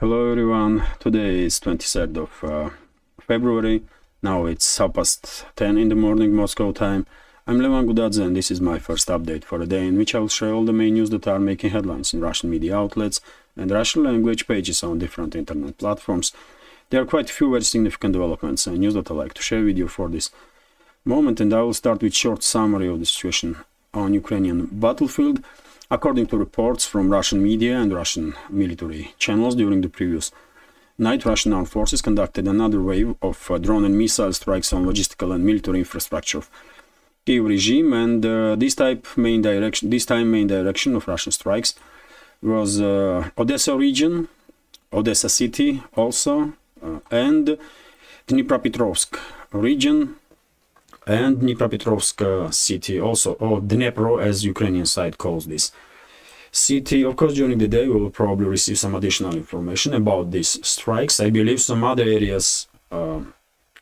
Hello everyone, today is 23rd of February, now it's 10:30 in the morning Moscow time. I'm Levan Gudadze and this is my first update for a day in which I will share all the main news that are making headlines in Russian media outlets and Russian language pages on different internet platforms. There are quite a few very significant developments and news that I like to share with you for this moment, and I will start with a short summary of the situation on Ukrainian battlefield. According to reports from Russian media and Russian military channels, during the previous night, Russian armed forces conducted another wave of drone and missile strikes on logistical and military infrastructure of Kiev regime, and this time main direction of Russian strikes was Odessa region, Odessa city also, and Dnipropetrovsk region, and Dnipropetrovsk city also, or Dnipro as Ukrainian side calls this city. Of course, during the day we will probably receive some additional information about these strikes. I believe some other areas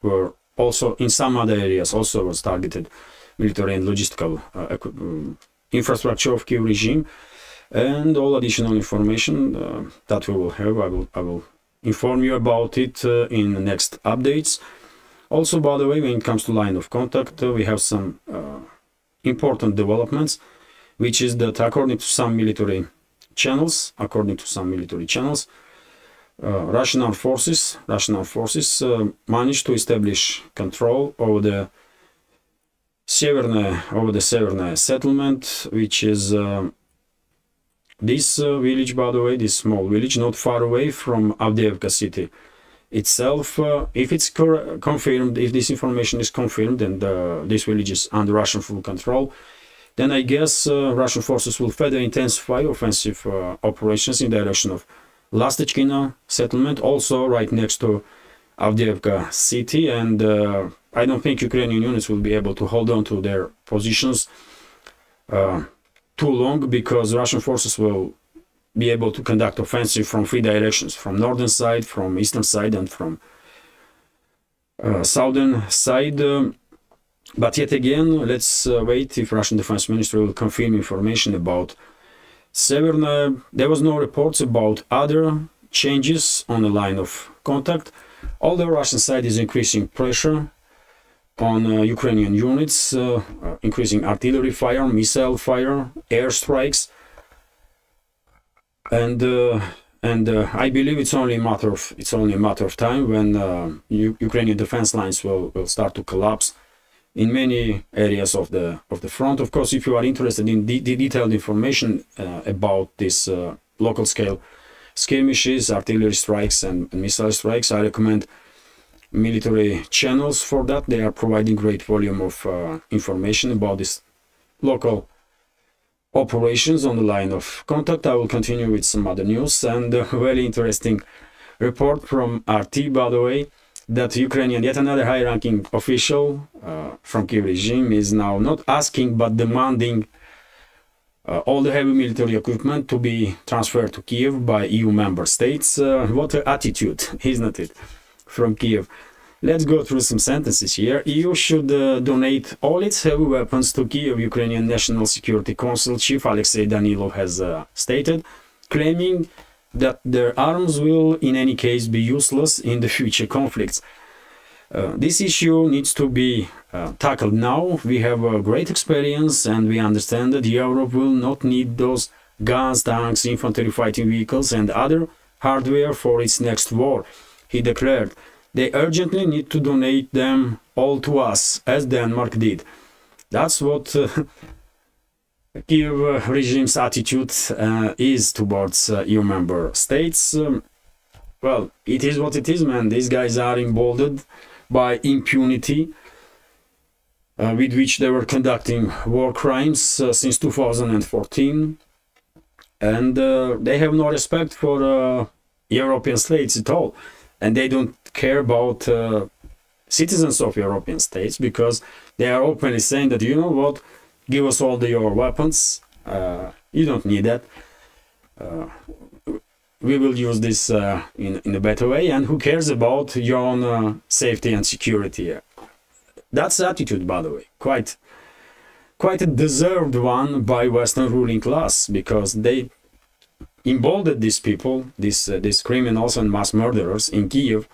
were also, in some other areas also was targeted military and logistical infrastructure of Kiev regime, and all additional information that we will have, I will inform you about it in the next updates. Also, by the way, when it comes to line of contact, we have some important developments, which is that according to some military channels, Russian armed forces managed to establish control over the Severnoe settlement, which is this village, by the way, this small village, not far away from Avdiivka city itself. If it's confirmed, if this information is confirmed and this village is under Russian full control, then I guess Russian forces will further intensify offensive operations in the direction of Lastechkino settlement, also right next to Avdiivka city, and I don't think Ukrainian units will be able to hold on to their positions too long, because Russian forces will be able to conduct offensive from three directions: from northern side, from eastern side, and from southern side. But yet again, let's wait if Russian Defense Ministry will confirm information about Severnoe. There was no reports about other changes on the line of contact, although Russian side is increasing pressure on Ukrainian units, increasing artillery fire, missile fire, airstrikes. And I believe it's only a matter of time when Ukrainian defense lines will start to collapse in many areas of the front. Of course, if you are interested in detailed information about this local scale skirmishes, artillery strikes, and missile strikes, I recommend military channels for that. They are providing great volume of information about this local operations on the line of contact. I will continue with some other news, and a very interesting report from RT, by the way, that Ukrainian, yet another high-ranking official from Kiev regime, is now not asking but demanding all the heavy military equipment to be transferred to Kiev by EU member states. What an attitude, isn't it, from Kiev? Let's go through some sentences here. EU should donate all its heavy weapons to Kiev, Ukrainian National Security Council Chief Alexei Danilov has stated, claiming that their arms will in any case be useless in the future conflicts. This issue needs to be tackled now. We have a great experience and we understand that Europe will not need those guns, tanks, infantry fighting vehicles and other hardware for its next war, he declared. They urgently need to donate them all to us, as Denmark did. That's what Kiev regime's attitude is towards EU member states. Well, it is what it is, man. These guys are emboldened by impunity with which they were conducting war crimes since 2014. And they have no respect for European states at all. And they don't care about citizens of European states, because they are openly saying that, you know what, give us all your weapons, you don't need that, we will use this in a better way, and who cares about your own safety and security. That's the attitude, by the way, quite a deserved one by Western ruling class, because they emboldened these people, these criminals and mass murderers in Kiev,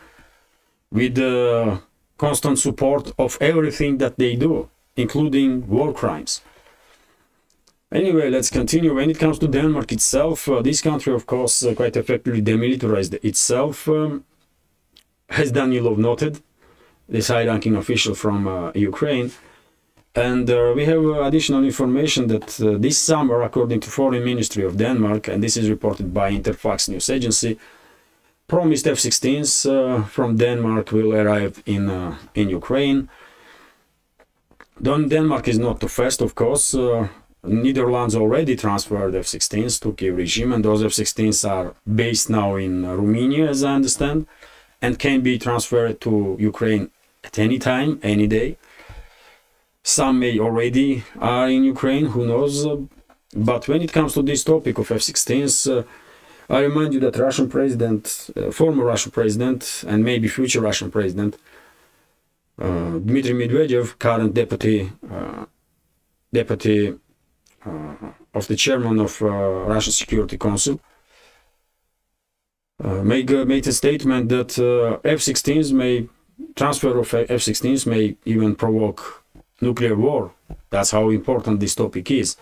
with the constant support of everything that they do, including war crimes. Anyway, let's continue. When it comes to Denmark itself, this country, of course, quite effectively demilitarized itself. As Danilov noted, this high-ranking official from Ukraine. And we have additional information that this summer, according to Foreign Ministry of Denmark, and this is reported by Interfax news agency, promised F-16s from Denmark will arrive in Ukraine. Denmark is not the first, of course. Netherlands already transferred F-16s to Kiev regime, and those F-16s are based now in Romania, as I understand, and can be transferred to Ukraine at any time, any day. Some may already are in Ukraine, who knows. But when it comes to this topic of F-16s, I remind you that Russian president, former Russian president, and maybe future Russian president, Dmitry Medvedev, current deputy of the chairman of Russian Security Council, made a statement that transfer of F-16s may even provoke nuclear war. That's how important this topic is.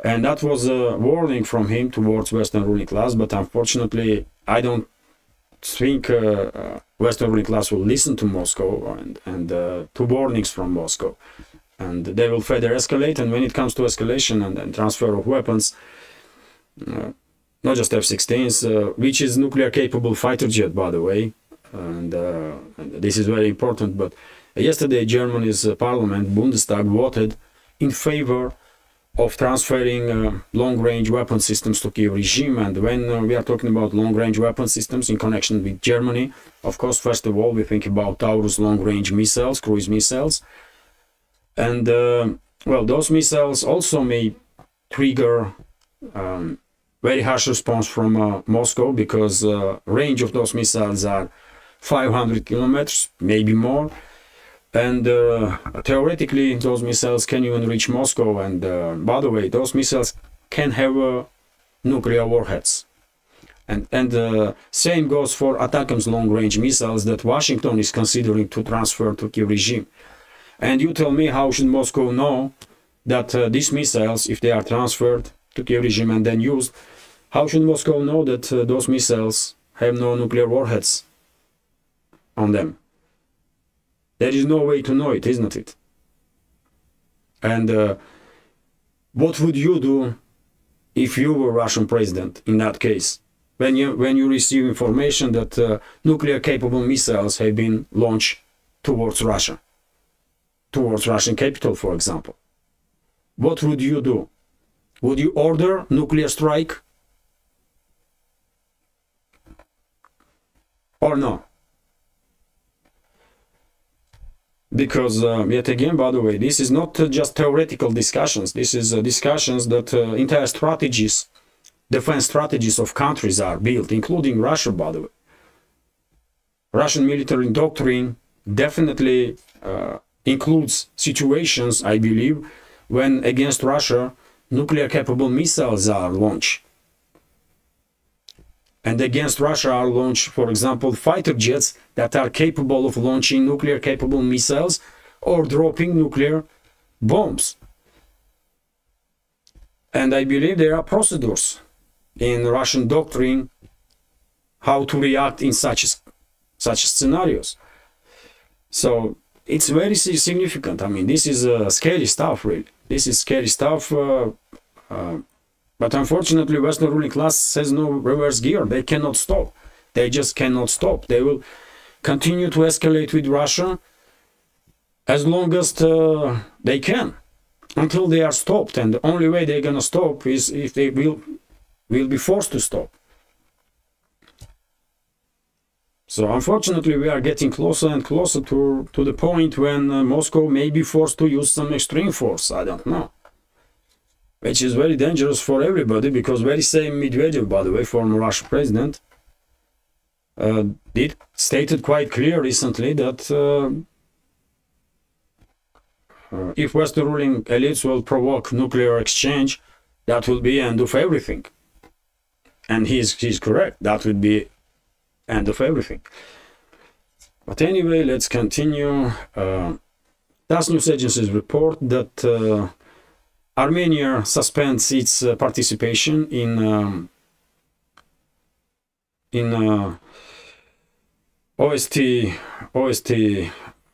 And that was a warning from him towards Western ruling class, but unfortunately I don't think Western ruling class will listen to Moscow and to warnings from Moscow. And they will further escalate, and when it comes to escalation and transfer of weapons, not just F-16s, which is nuclear capable fighter jet, by the way, and this is very important, but yesterday Germany's parliament, Bundestag, voted in favor of transferring long-range weapon systems to Kiev regime. And when we are talking about long-range weapon systems in connection with Germany, of course, first of all, we think about Taurus long-range missiles, cruise missiles. And, well, those missiles also may trigger very harsh response from Moscow, because range of those missiles are 500 kilometers, maybe more. And theoretically, those missiles can even reach Moscow. And by the way, those missiles can have nuclear warheads. And same goes for ATACMS long-range missiles that Washington is considering to transfer to Kiev regime. And you tell me, how should Moscow know that these missiles, if they are transferred to Kiev regime and then used, how should Moscow know that those missiles have no nuclear warheads on them? There is no way to know it, isn't it? And what would you do if you were Russian president in that case? When you receive information that nuclear capable missiles have been launched towards Russia, towards Russian capital, for example. What would you do? Would you order nuclear strike? Or no? Because, yet again, by the way, this is not just theoretical discussions. This is discussions that entire strategies, defense strategies of countries are built, including Russia, by the way. Russian military doctrine definitely includes situations, I believe, when against Russia nuclear-capable missiles are launched. And against Russia are launched, for example, fighter jets that are capable of launching nuclear-capable missiles or dropping nuclear bombs. And I believe there are procedures in Russian doctrine how to react in such scenarios. So it's very significant. I mean, this is scary stuff, really. This is scary stuff. But unfortunately, Western ruling class has no reverse gear. They cannot stop. They just cannot stop. They will continue to escalate with Russia as long as they can, until they are stopped. And the only way they're going to stop is if they will be forced to stop. So unfortunately, we are getting closer and closer to the point when Moscow may be forced to use some extreme force. I don't know. Which is very dangerous for everybody, because very same Medvedev, by the way, former Russian president, stated quite clear recently that if Western ruling elites will provoke nuclear exchange, that will be the end of everything. and he's correct. That would be end of everything. But anyway, let's continue. TASS news agencies report that Armenia suspends its participation in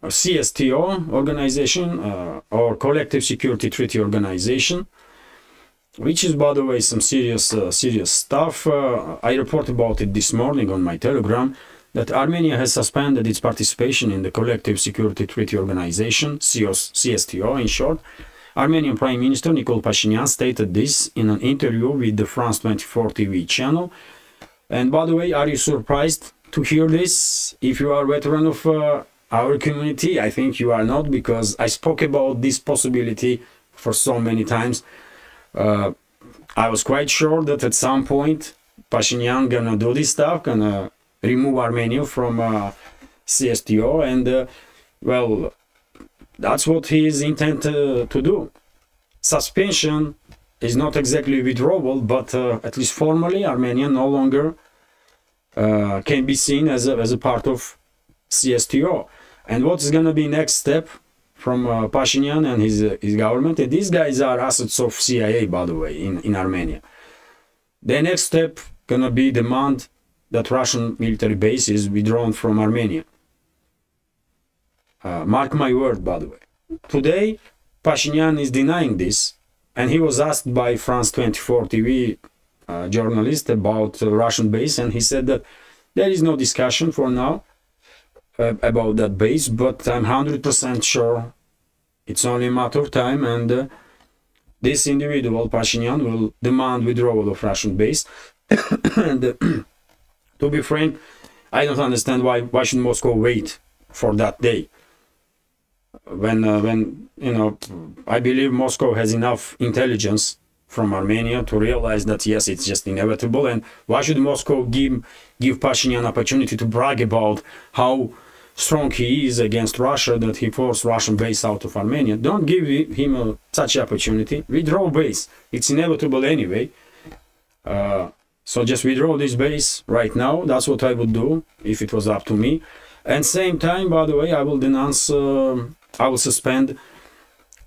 CSTO organization, or Collective Security Treaty Organization, which is, by the way, some serious stuff. I reported about it this morning on my Telegram, that Armenia has suspended its participation in the Collective Security Treaty Organization, CSTO in short. Armenian Prime Minister Nikol Pashinyan stated this in an interview with the France 24 TV channel. And by the way, are you surprised to hear this? If you are a veteran of our community, I think you are not, because I spoke about this possibility for so many times. I was quite sure that at some point Pashinyan gonna do this stuff, gonna remove Armenia from CSTO, and well, that's what he is intended to do. Suspension is not exactly withdrawal, but at least formally Armenia no longer can be seen as a part of CSTO. And what's gonna be next step from Pashinyan and his government? And these guys are assets of CIA, by the way, in Armenia. The next step gonna be demand that Russian military base is withdrawn from Armenia. Mark my word, by the way. Today, Pashinyan is denying this, and he was asked by France 24 TV journalist about Russian base, and he said that there is no discussion for now about that base, but I'm 100% sure it's only a matter of time, and this individual, Pashinyan, will demand withdrawal of Russian base. And to be frank, I don't understand why should Moscow wait for that day, when you know, I believe Moscow has enough intelligence from Armenia to realize that yes, it's just inevitable. And why should Moscow give Pashinyan opportunity to brag about how strong he is against Russia, that he forced Russian base out of Armenia? Don't give him such opportunity. Withdraw base. It's inevitable anyway. So just withdraw this base right now. That's what I would do if it was up to me. And same time, by the way, I will denounce, I will suspend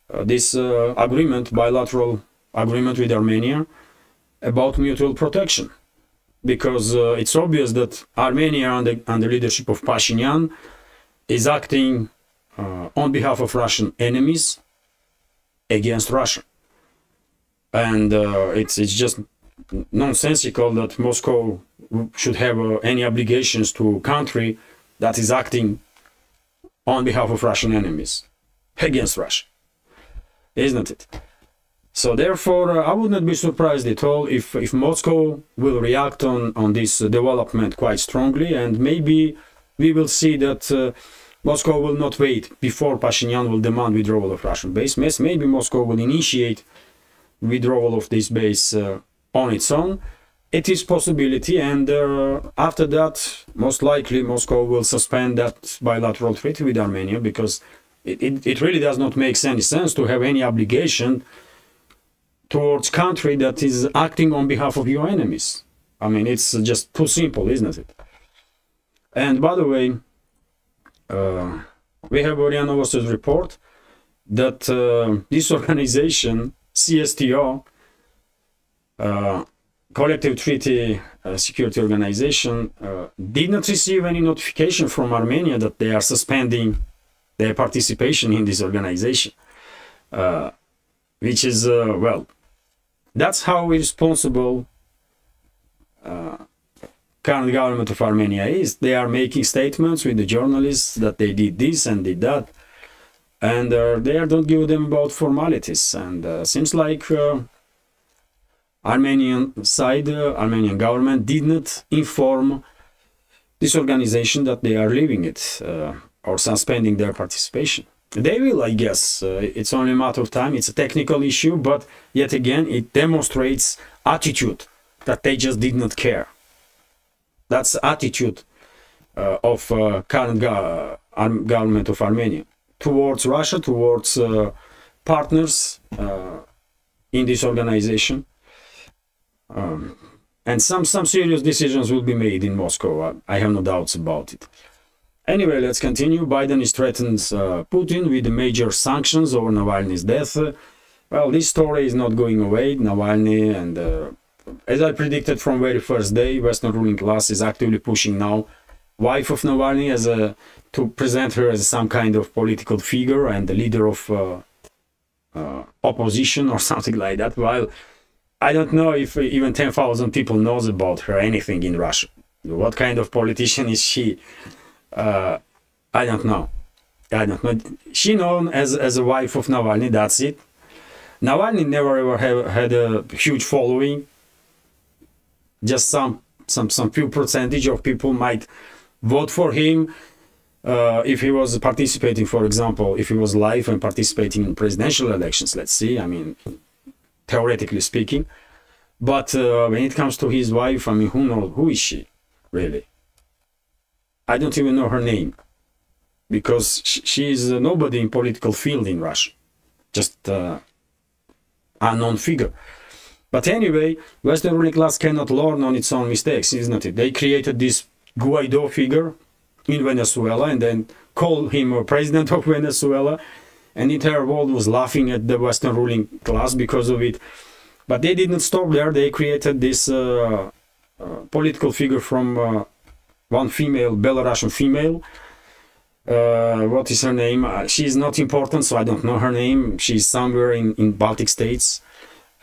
this agreement, bilateral agreement with Armenia about mutual protection. Because it's obvious that Armenia, under leadership of Pashinyan, is acting on behalf of Russian enemies against Russia. And it's just nonsensical that Moscow should have any obligations to a country that is acting on behalf of Russian enemies against Russia, isn't it? So therefore, I would not be surprised at all if Moscow will react on this development quite strongly, and maybe we will see that Moscow will not wait before Pashinyan will demand withdrawal of Russian base. Maybe Moscow will initiate withdrawal of this base on its own. It is possibility, and after that, most likely Moscow will suspend that bilateral treaty with Armenia, because it really does not make any sense to have any obligation towards country that is acting on behalf of your enemies. I mean, it's just too simple, isn't it? And by the way, we have Oriana Novost's report that this organization, CSTO, Collective Treaty Security Organization, did not receive any notification from Armenia that they are suspending their participation in this organization, which is, well, that's how irresponsible current government of Armenia is. They are making statements with the journalists that they did this and did that, and they don't give them about formalities. And seems like Armenian side, Armenian government did not inform this organization that they are leaving it or suspending their participation. They will, I guess. It's only a matter of time. It's a technical issue, but yet again, it demonstrates attitude that they just did not care. That's the attitude of current government of Armenia towards Russia, towards partners in this organization. And some serious decisions will be made in Moscow. I have no doubts about it. Anyway, let's continue. Biden is threatens Putin with major sanctions over Navalny's death. Well, this story is not going away. Navalny, and as I predicted from very first day, Western ruling class is actively pushing now wife of Navalny as to present her as some kind of political figure and the leader of opposition or something like that. While I don't know if even 10,000 people knows about her anything in Russia. What kind of politician is she? I don't know. She known as a wife of Navalny. That's it. Navalny never ever had a huge following. Just some few percentage of people might vote for him if he was participating, for example, if he was live and participating in presidential elections. Let's see. I mean, theoretically speaking. But when it comes to his wife, I mean, who knows? Who is she, really? I don't even know her name, because she is nobody in political field in Russia, just unknown figure. But anyway, Western ruling class cannot learn on its own mistakes, isn't it? They created this Guaido figure in Venezuela and then called him a president of Venezuela, and the entire world was laughing at the Western ruling class because of it. But they didn't stop there. They created this political figure from one female, Belarusian female. What is her name? She's not important, so I don't know her name. She's somewhere in Baltic states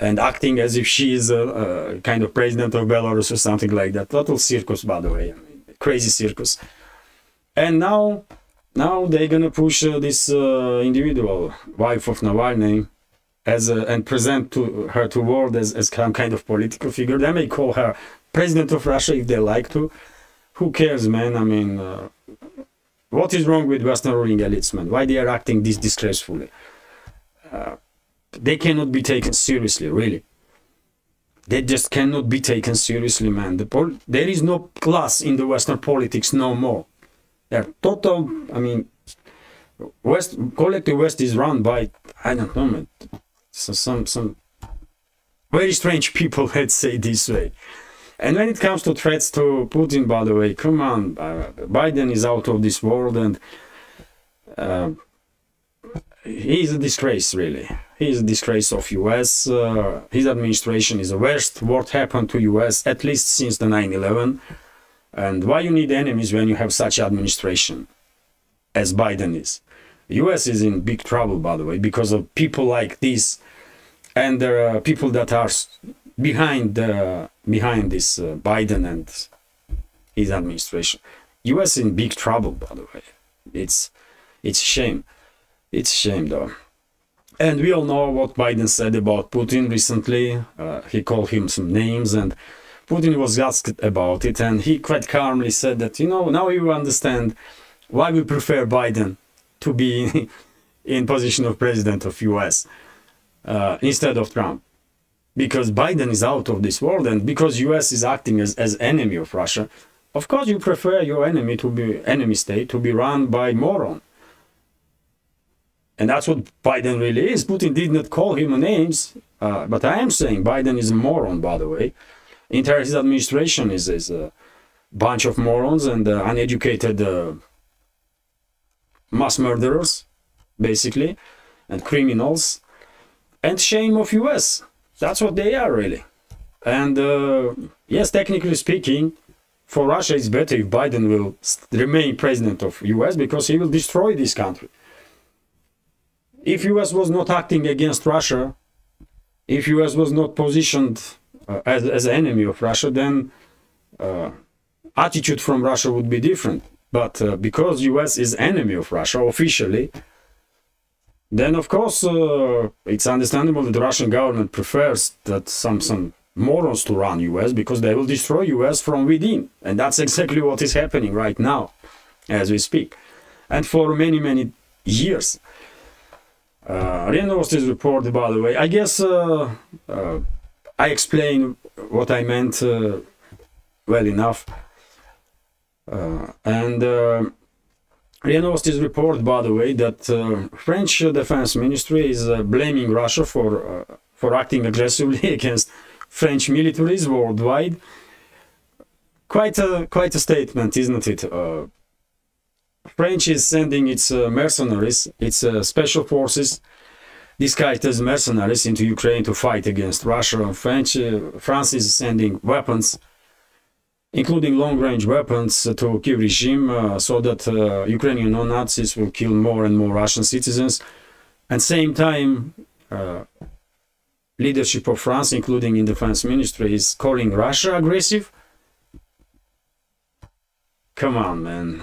and acting as if she is a kind of president of Belarus or something like that. Total circus, by the way. I mean, crazy circus. And now they're gonna push this individual, wife of Navalny, and present her to world as some kind of political figure. They may call her president of Russia if they like to. Who cares, man? I mean, what is wrong with Western ruling elites, man? Why they are acting this disgracefully? They cannot be taken seriously, really. They just cannot be taken seriously, man. There is no class in the Western politics no more. They're total, I mean, collective West is run by, I don't know, man, some very strange people, let's say this way. And when it comes to threats to Putin, by the way, come on, Biden is out of this world, and he's a disgrace, really. He's a disgrace of US. His administration is the worst what happened to US, at least since the 9/11. And why you need enemies when you have such administration as Biden is? US is in big trouble, by the way, because of people like this, and there are people that are behind this Biden and his administration. US in big trouble, by the way. It's a shame. It's a shame, though. And we all know what Biden said about Putin recently. He called him some names, and Putin was asked about it, and he quite calmly said that, you know, now you understand why we prefer Biden to be in position of president of US instead of Trump. Because Biden is out of this world, and because US is acting as enemy of Russia, of course you prefer your enemy state to be run by moron. And that's what Biden really is. Putin did not call him names, but I am saying Biden is a moron, by the way. Entire his administration is a bunch of morons and uneducated mass murderers, basically, and criminals, and shame of US. That's what they are, really. And yes, technically speaking, for Russia it's better if Biden will remain president of US, because he will destroy this country. If US was not acting against Russia, if US was not positioned as an enemy of Russia, then attitude from Russia would be different. But because US is enemy of Russia officially, then of course it's understandable that the Russian government prefers that some morons to run US, because they will destroy US from within. And that's exactly what is happening right now as we speak, and for many years. RIA Novosti's report, by the way, I guess I explained what I meant well enough. And RIA Novosti's report, by the way, that French Defense Ministry is blaming Russia for acting aggressively against French militaries worldwide. Quite a statement, isn't it? French is sending its mercenaries, its special forces, disguised as mercenaries, into Ukraine to fight against Russia. France is sending weapons, including long-range weapons, to Kiev regime, so that Ukrainian non-Nazis will kill more and more Russian citizens. And same time, leadership of France, including in defense ministry, is calling Russia aggressive. Come on, man.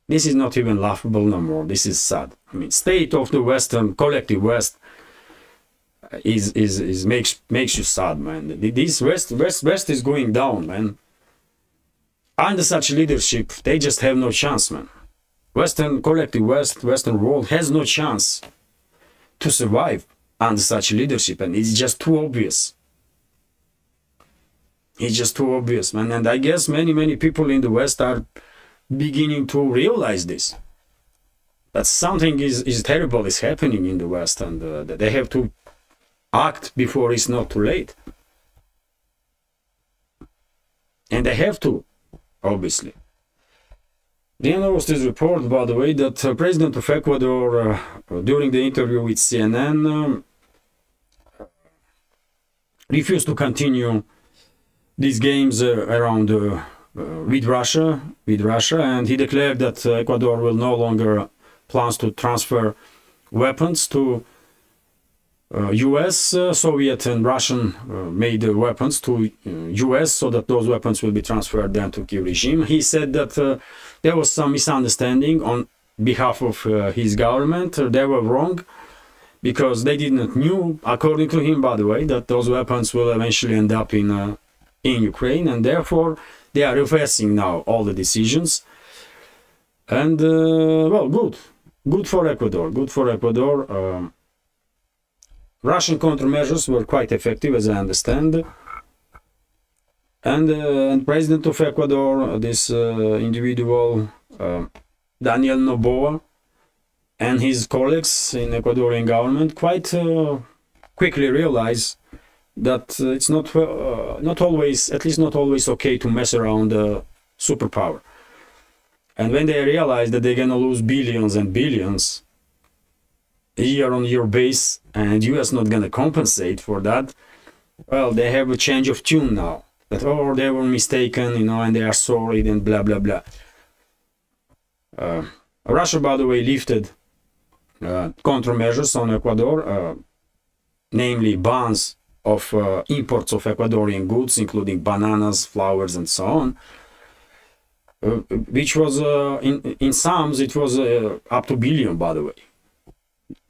This is not even laughable no more. This is sad. I mean, state of the Western, collective West, makes you sad, man. This West is going down, man. Under such leadership, they just have no chance, man. Western, collective West, Western world has no chance to survive under such leadership, and it's just too obvious. It's just too obvious, man. And I guess many people in the West are beginning to realize this, that something is terrible is happening in the West, and that they have to act before it's not too late. And they have to, obviously. The analyst is report, by the way, that President of Ecuador, during the interview with CNN, refused to continue these games around with Russia, and he declared that Ecuador will no longer plans to transfer weapons to US, Soviet and Russian made weapons to US, so that those weapons will be transferred then to Kiev regime. He said that there was some misunderstanding on behalf of his government. They were wrong because they didn't knew, according to him, by the way, that those weapons will eventually end up in Ukraine, and therefore they are reversing now all the decisions. And well, good for Ecuador, good for Ecuador. Russian countermeasures were quite effective, as I understand. And President of Ecuador, this individual, Daniel Noboa, and his colleagues in Ecuadorian government quite quickly realize that it's not always, at least not always, okay to mess around a superpower. And when they realize that they're gonna lose billions and billions year-on-year base, and US not gonna compensate for that, well, they have a change of tune now. That, oh, they were mistaken, you know, and they are sorry, and blah blah blah. Russia, by the way, lifted countermeasures on Ecuador, namely bans of imports of Ecuadorian goods, including bananas, flowers, and so on, which was in sums it was up to billion, by the way.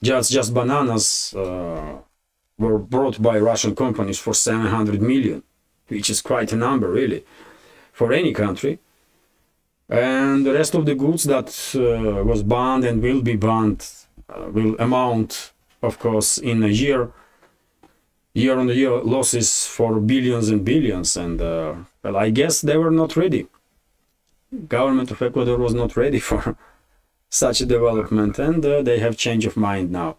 Just bananas were brought by Russian companies for 700 million, which is quite a number, really, for any country. And the rest of the goods that was banned and will be banned will amount, of course, in a year-on-year losses for billions and billions. And well, I guess they were not ready. Government of Ecuador was not ready for such a development, and they have change of mind now.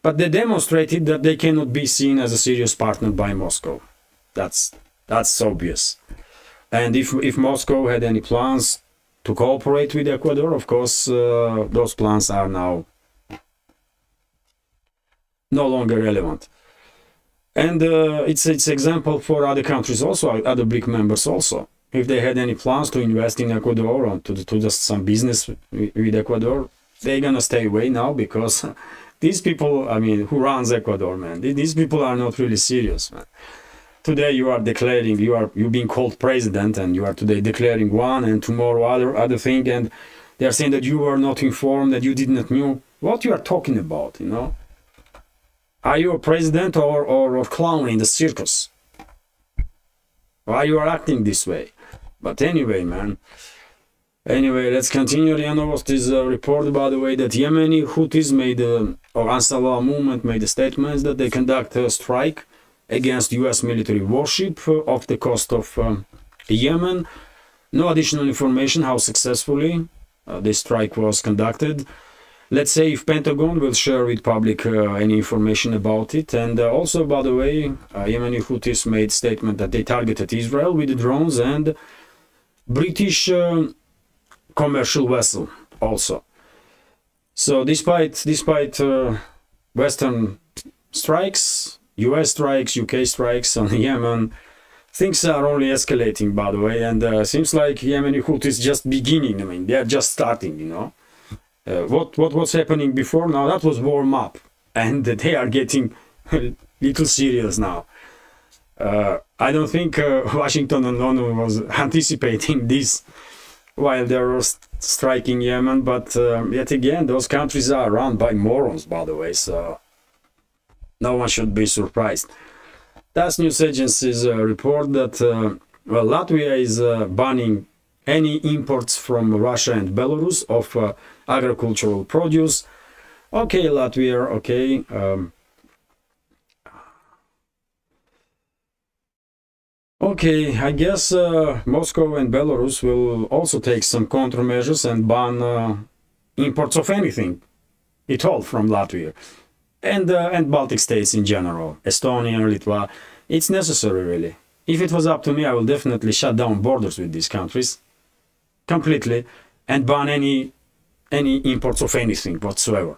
But they demonstrated that they cannot be seen as a serious partner by Moscow. That's obvious. And if Moscow had any plans to cooperate with Ecuador, of course, those plans are now no longer relevant. And it's example for other countries also, other BRIC members also. If they had any plans to invest in Ecuador or to just some business with Ecuador, they're gonna stay away now, because these people, I mean, who runs Ecuador, man, these people are not really serious, man. Today you are declaring, you're being called president, and you are today declaring one, and tomorrow other thing, and they are saying that you were not informed, that you did not know what you are talking about, you know. Are you a president or a clown in the circus? Why you are acting this way? But anyway, man. Anyway, let's continue. The analyst is report, by the way, that Yemeni Houthis made, or Ansar movement made a statement that they conduct a strike against US military warship off the coast of Yemen. No additional information how successfully this strike was conducted. let's say if Pentagon will share with public any information about it. And also, by the way, Yemeni Houthis made statement that they targeted Israel with the drones and British commercial vessel also. So despite Western strikes, US strikes, UK strikes on Yemen, things are only escalating, by the way, and seems like Yemeni Houthi is just beginning. I mean, they are just starting, you know. What was happening before now, that was warm up, and they are getting a little serious now. I don't think Washington and London was anticipating this while they were striking Yemen, but yet again, those countries are run by morons, by the way, so no one should be surprised. TASS news agencies report that well, Latvia is banning any imports from Russia and Belarus of agricultural produce. Okay, Latvia, okay. Okay, I guess Moscow and Belarus will also take some countermeasures and ban imports of anything at all from Latvia. And Baltic states in general, Estonia, Litva. It's necessary, really. If it was up to me, I will definitely shut down borders with these countries completely and ban any imports of anything whatsoever.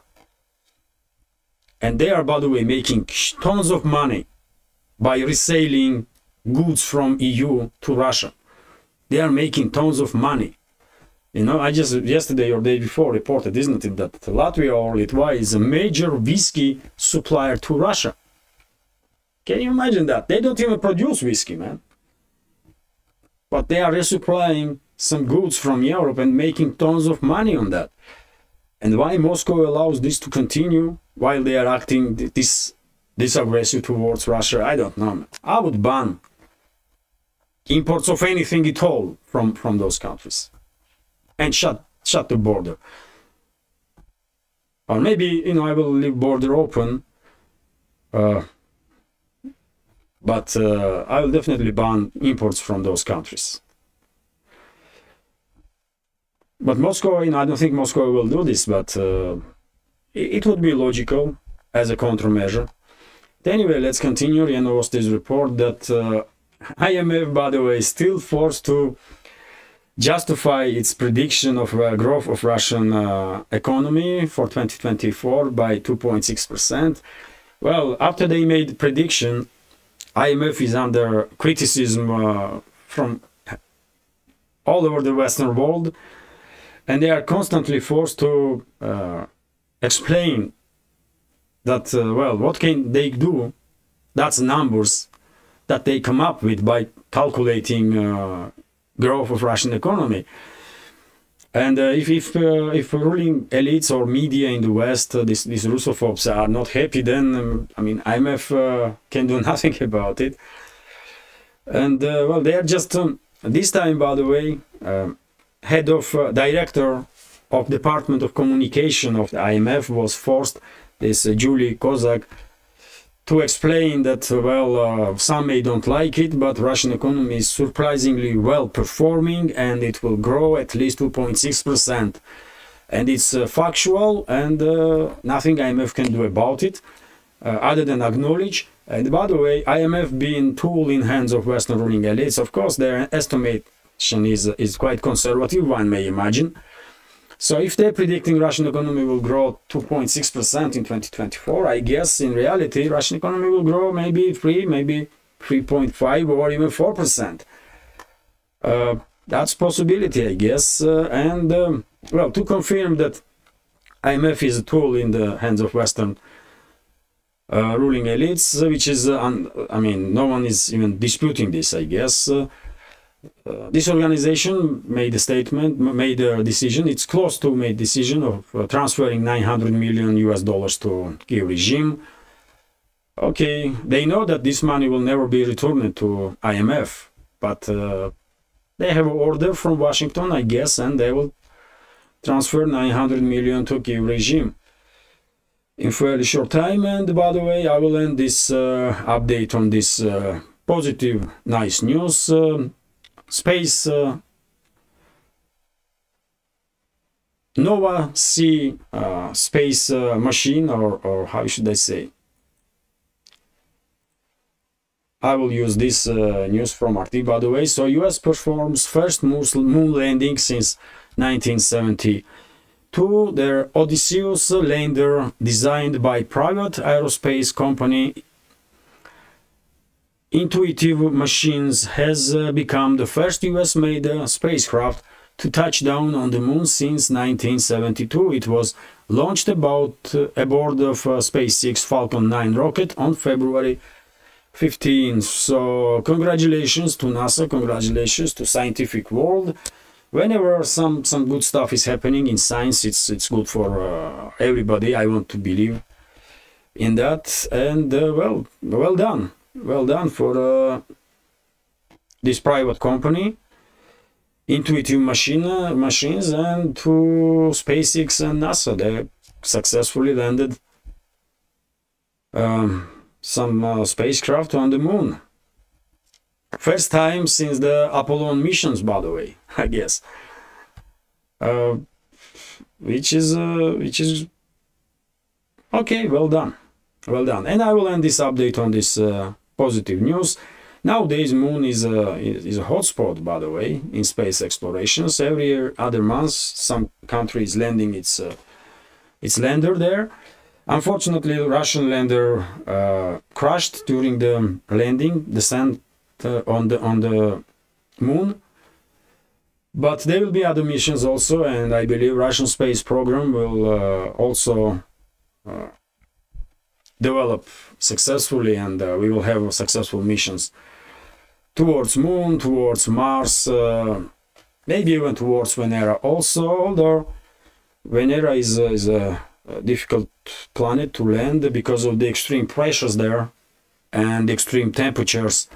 And they are, by the way, making tons of money by reselling goods from EU to Russia. They are making tons of money. You know, I just yesterday or day before reported, isn't it, that Latvia or Litva is a major whiskey supplier to Russia. Can you imagine that? They don't even produce whiskey, man. But they are resupplying some goods from Europe and making tons of money on that. And why Moscow allows this to continue while they are acting this aggressive towards Russia, I don't know, man. I would ban imports of anything at all from those countries. And shut the border. Or maybe, you know, I will leave border open, but I will definitely ban imports from those countries. But Moscow, you know, I don't think Moscow will do this, but it would be logical as a countermeasure. Anyway, let's continue. You know, this report that IMF, by the way, is still forced to justify its prediction of growth of Russian economy for 2024 by 2.6%. Well, after they made prediction, IMF is under criticism from all over the Western world, and they are constantly forced to explain that, well, what can they do? That's numbers that they come up with by calculating growth of Russian economy. And if ruling elites or media in the West, these Russophobes are not happy, then I mean, IMF can do nothing about it. And well, they are just this time, by the way, head of director of Department of Communication of the IMF was forced, this Julie Kozak, to explain that, well, some may don't like it, but Russian economy is surprisingly well performing and it will grow at least 2.6%. And it's factual, and nothing IMF can do about it other than acknowledge. And by the way, IMF being tool in hands of Western ruling elites, of course their estimation is quite conservative, one may imagine. So if they're predicting Russian economy will grow 2.6% in 2024, I guess in reality Russian economy will grow maybe 3, maybe 3.5 or even 4%. That's possibility, I guess. And well, to confirm that IMF is a tool in the hands of Western ruling elites, which is, I mean, no one is even disputing this, I guess. This organization made a statement, made a decision, it's close to made decision of transferring $900 million to Kiev regime. Okay, they know that this money will never be returned to IMF, but they have an order from Washington, I guess, and they will transfer $900 million to Kiev regime in fairly short time. And by the way, I will end this update on this positive, nice news. Space Nova C space machine, or how should I say? I will use this news from RT, by the way. So US performs first moon landing since 1972. Their Odysseus lander, designed by private aerospace company Intuitive Machines, has become the first US-made spacecraft to touch down on the moon since 1972. It was launched aboard of SpaceX Falcon 9 rocket on February 15. So congratulations to NASA, congratulations to scientific world. Whenever some good stuff is happening in science, it's good for everybody. I want to believe in that. And well done for this private company, Intuitive Machines, and to SpaceX and NASA. They successfully landed some spacecraft on the moon. First time since the Apollo missions, by the way, I guess. Which is okay. Well done. And I will end this update on this positive news. Nowadays, moon is a hotspot, by the way, in space explorations. Every other month, some country is landing its lander there. Unfortunately, the Russian lander crashed during the landing, descent on the moon. But there will be other missions also, and I believe Russian space program will also develop successfully, and we will have successful missions towards moon, towards Mars, maybe even towards Venera also, although Venera is a difficult planet to land because of the extreme pressures there and extreme temperatures.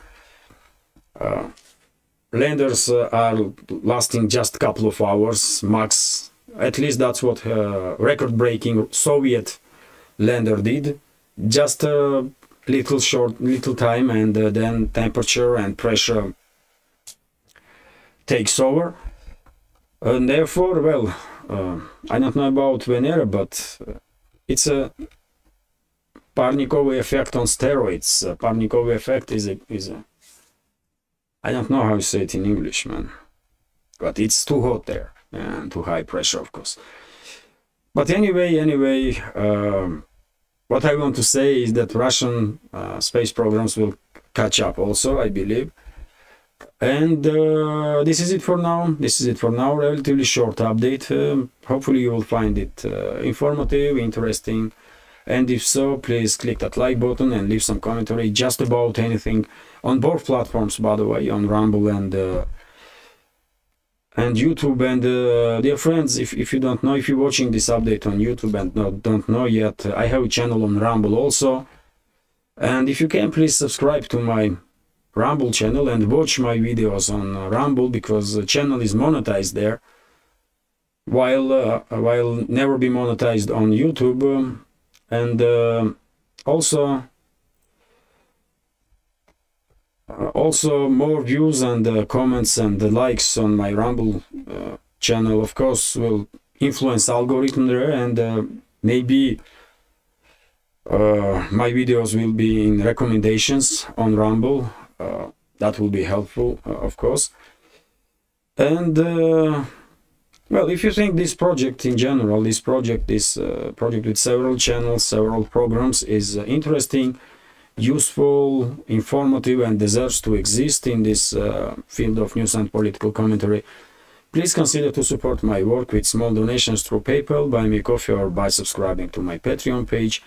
Landers are lasting just a couple of hours max. At least that's what record-breaking Soviet lander did. Just a little time, and then temperature and pressure takes over. And therefore, well, I don't know about Venera, but it's a Parnikovy effect on steroids. Parnikovy effect is a I don't know how you say it in English, man. But it's too hot there and too high pressure, of course. But anyway, what I want to say is that Russian space programs will catch up also, I believe. And this is it for now. Relatively short update. Hopefully you will find it informative, interesting. And if so, please click that like button and leave some commentary just about anything on both platforms, by the way, on Rumble and YouTube. And dear friends, if you don't know, if you're watching this update on YouTube and don't know yet, I have a channel on Rumble also. And if you can, please subscribe to my Rumble channel and watch my videos on Rumble, because the channel is monetized there, while never be monetized on YouTube. And also more views and comments and likes on my Rumble channel, of course, will influence algorithm there, and maybe my videos will be in recommendations on Rumble. That will be helpful, of course. And well, if you think this project in general, this project with several channels, several programs, is interesting, useful, informative, and deserves to exist in this field of news and political commentary, please consider to support my work with small donations through PayPal, Buy Me Coffee, or by subscribing to my Patreon page.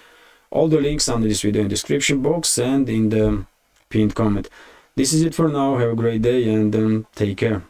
All the links under this video in the description box and in the pinned comment. This is it for now. Have a great day, and take care.